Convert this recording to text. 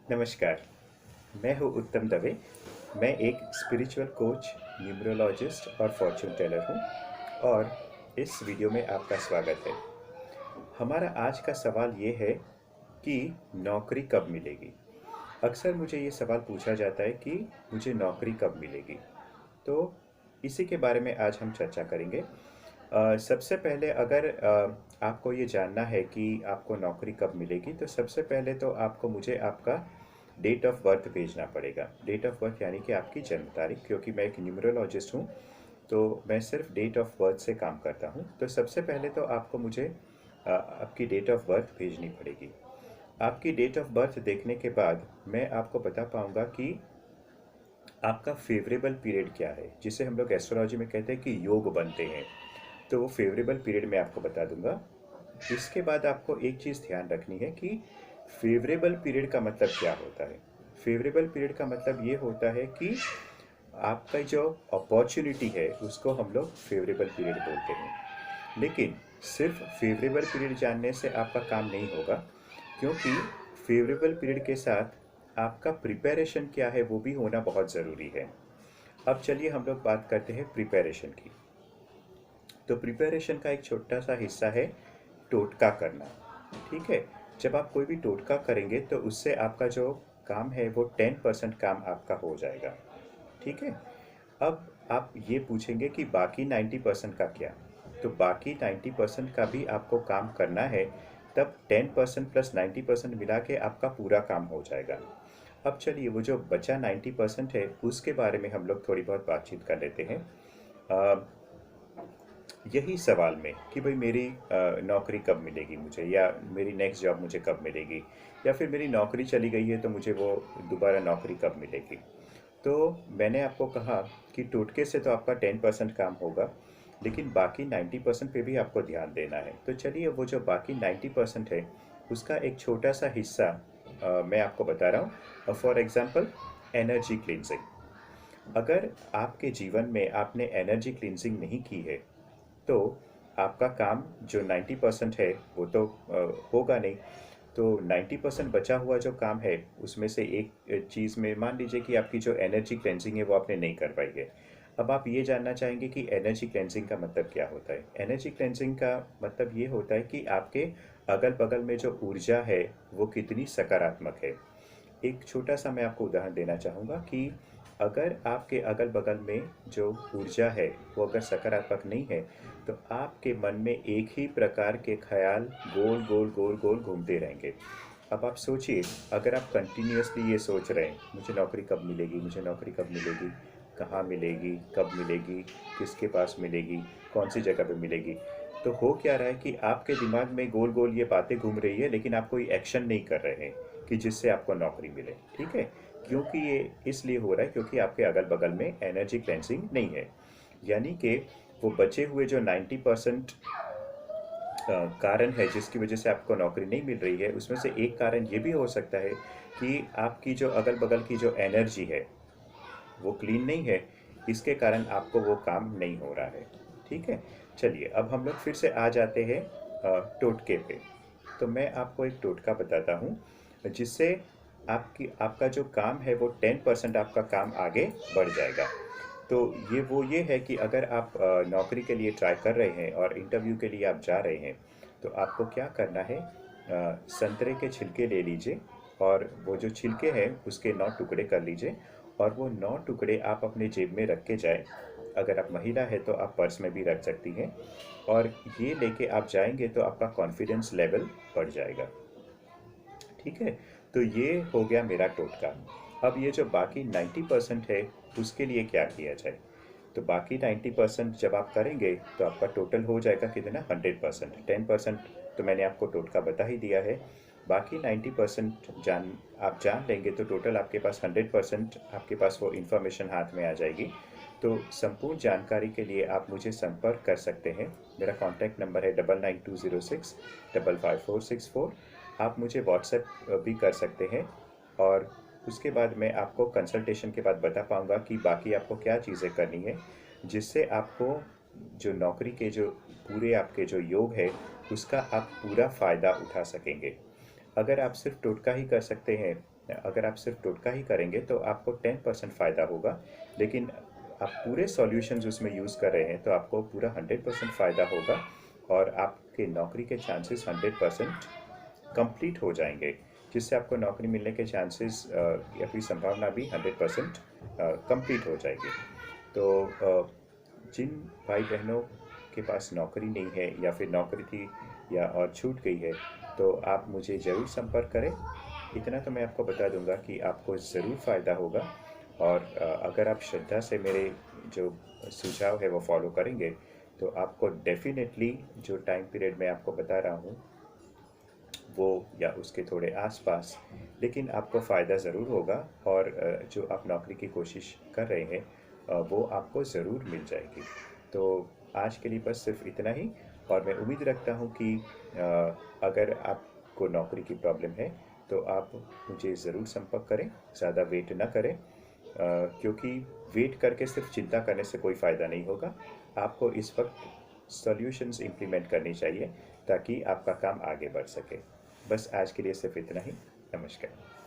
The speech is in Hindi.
नमस्कार, मैं हूँ उत्तम दवे। मैं एक स्पिरिचुअल कोच, न्यूमरोलॉजिस्ट और फॉर्च्यून टेलर हूँ और इस वीडियो में आपका स्वागत है। हमारा आज का सवाल ये है कि नौकरी कब मिलेगी? अक्सर मुझे ये सवाल पूछा जाता है कि मुझे नौकरी कब मिलेगी? तो इसी के बारे में आज हम चर्चा करेंगे। सबसे पहले अगर आपको ये जानना है कि आपको नौकरी कब मिलेगी, तो सबसे पहले तो आपको मुझे आपका डेट ऑफ बर्थ भेजना पड़ेगा। डेट ऑफ बर्थ यानी कि आपकी जन्म तारीख, क्योंकि मैं एक न्यूमरोलॉजिस्ट हूँ, तो मैं सिर्फ डेट ऑफ बर्थ से काम करता हूँ। तो सबसे पहले तो आपको मुझे आपकी डेट ऑफ बर्थ भेजनी पड़ेगी। आपकी डेट ऑफ बर्थ देखने के बाद मैं आपको बता पाऊँगा कि आपका फेवरेबल पीरियड क्या है, जिसे हम लोग एस्ट्रोलॉजी में कहते हैं कि योग बनते हैं। तो वो फेवरेबल पीरियड मैं आपको बता दूंगा। इसके बाद आपको एक चीज़ ध्यान रखनी है कि फेवरेबल पीरियड का मतलब क्या होता है। फेवरेबल पीरियड का मतलब ये होता है कि आपका जो अपॉर्चुनिटी है उसको हम लोग फेवरेबल पीरियड बोलते हैं। लेकिन सिर्फ फेवरेबल पीरियड जानने से आपका काम नहीं होगा, क्योंकि फेवरेबल पीरियड के साथ आपका प्रिपरेशन क्या है वो भी होना बहुत ज़रूरी है। अब चलिए हम लोग बात करते हैं प्रिपरेशन की। तो प्रिपरेशन का एक छोटा सा हिस्सा है टोटका करना। ठीक है, जब आप कोई भी टोटका करेंगे तो उससे आपका जो काम है वो 10% काम आपका हो जाएगा। ठीक है, अब आप ये पूछेंगे कि बाकी 90% का क्या? तो बाकी 90% का भी आपको काम करना है, तब 10% प्लस 90% मिला के आपका पूरा काम हो जाएगा। अब चलिए वो जो बचा 90% है उसके बारे में हम लोग थोड़ी बहुत बातचीत कर लेते हैं। यही सवाल में कि भाई मेरी नौकरी कब मिलेगी मुझे, या मेरी नेक्स्ट जॉब मुझे कब मिलेगी, या फिर मेरी नौकरी चली गई है तो मुझे वो दोबारा नौकरी कब मिलेगी। तो मैंने आपको कहा कि टोटके से तो आपका 10% काम होगा, लेकिन बाकी 90% पे भी आपको ध्यान देना है। तो चलिए वो जो बाकी 90% है उसका एक छोटा सा हिस्सा मैं आपको बता रहा हूँ। For example, energy cleansing. अगर आपके जीवन में आपने एनर्जी क्लिनजिंग नहीं की है तो आपका काम जो 90% है वो तो होगा नहीं। तो 90% बचा हुआ जो काम है उसमें से एक चीज़ में मान लीजिए कि आपकी जो एनर्जी क्लेंजिंग है वो आपने नहीं कर पाई है। अब आप ये जानना चाहेंगे कि एनर्जी क्लेंजिंग का मतलब क्या होता है। एनर्जी क्लेंजिंग का मतलब ये होता है कि आपके अगल बगल में जो ऊर्जा है वो कितनी सकारात्मक है। एक छोटा सा मैं आपको उदाहरण देना चाहूँगा कि अगर आपके अगल बगल में जो ऊर्जा है वो अगर सकारात्मक नहीं है, तो आपके मन में एक ही प्रकार के ख्याल गोल गोल गोल गोल घूमते रहेंगे। अब आप सोचिए, अगर आप कंटिन्यूअसली ये सोच रहे हैं मुझे नौकरी कब मिलेगी, मुझे नौकरी कब मिलेगी, कहाँ मिलेगी, कब मिलेगी, किसके पास मिलेगी, कौन सी जगह पे मिलेगी, तो हो क्या रहा है कि आपके दिमाग में गोल गोल ये बातें घूम रही है, लेकिन आप कोई एक्शन नहीं कर रहे हैं कि जिससे आपको नौकरी मिले। ठीक है, क्योंकि ये इसलिए हो रहा है क्योंकि आपके अगल बगल में एनर्जी क्लेंसिंग नहीं है। यानी कि वो बचे हुए जो 90% कारण है जिसकी वजह से आपको नौकरी नहीं मिल रही है, उसमें से एक कारण ये भी हो सकता है कि आपकी जो अगल बगल की जो एनर्जी है वो क्लीन नहीं है। इसके कारण आपको वो काम नहीं हो रहा है। ठीक है, चलिए अब हम लोग फिर से आ जाते हैं टोटके पे। तो मैं आपको एक टोटका बताता हूँ जिससे आपका जो काम है वो 10% आपका काम आगे बढ़ जाएगा। तो ये है कि अगर आप नौकरी के लिए ट्राई कर रहे हैं और इंटरव्यू के लिए आप जा रहे हैं, तो आपको क्या करना है, संतरे के छिलके ले लीजिए और वो जो छिलके हैं उसके 9 टुकड़े कर लीजिए, और वो 9 टुकड़े आप अपने जेब में रख के जाएं। अगर आप महिला है तो आप पर्स में भी रख सकती हैं, और ये लेके आप जाएंगे तो आपका कॉन्फिडेंस लेवल बढ़ जाएगा। ठीक है, तो ये हो गया मेरा टोटका। अब ये जो बाकी 90% है उसके लिए क्या किया जाए। तो बाकी 90% जब आप करेंगे तो आपका टोटल हो जाएगा कितना, 100%। 10% तो मैंने आपको टोटका बता ही दिया है। बाकी 90% आप जान लेंगे तो टोटल आपके पास 100% आपके पास वो इन्फॉर्मेशन हाथ में आ जाएगी। तो संपूर्ण जानकारी के लिए आप मुझे संपर्क कर सकते हैं। मेरा कॉन्टैक्ट नंबर है 9920655464। आप मुझे व्हाट्सएप भी कर सकते हैं, और उसके बाद मैं आपको कंसल्टेशन के बाद बता पाऊँगा कि बाकी आपको क्या चीज़ें करनी है, जिससे आपको जो नौकरी के जो पूरे आपके जो योग है उसका आप पूरा फ़ायदा उठा सकेंगे। अगर आप सिर्फ टोटका ही कर सकते हैं अगर आप सिर्फ टोटका ही करेंगे तो आपको 10% फ़ायदा होगा, लेकिन आप पूरे सॉल्यूशंस उसमें यूज़ कर रहे हैं तो आपको पूरा 100% फ़ायदा होगा और आपके नौकरी के चांसेस 100% कंप्लीट हो जाएंगे, जिससे आपको नौकरी मिलने के चांसेस या फिर संभावना भी 100% कंप्लीट हो जाएगी। तो जिन भाई बहनों के पास नौकरी नहीं है या फिर नौकरी थी या और छूट गई है, तो आप मुझे ज़रूर संपर्क करें। इतना तो मैं आपको बता दूंगा कि आपको ज़रूर फ़ायदा होगा, और अगर आप श्रद्धा से मेरे जो सुझाव है वो फॉलो करेंगे तो आपको डेफिनेटली जो टाइम पीरियड मैं आपको बता रहा हूँ वो या उसके थोड़े आसपास, लेकिन आपको फ़ायदा ज़रूर होगा, और जो आप नौकरी की कोशिश कर रहे हैं वो आपको ज़रूर मिल जाएगी। तो आज के लिए बस सिर्फ इतना ही, और मैं उम्मीद रखता हूँ कि अगर आपको नौकरी की प्रॉब्लम है तो आप मुझे ज़रूर संपर्क करें, ज़्यादा वेट ना करें, क्योंकि वेट करके सिर्फ चिंता करने से कोई फ़ायदा नहीं होगा। आपको इस वक्त सॉल्यूशंस इम्प्लीमेंट करनी चाहिए ताकि आपका काम आगे बढ़ सके। बस आज के लिए सिर्फ इतना ही। नमस्कार।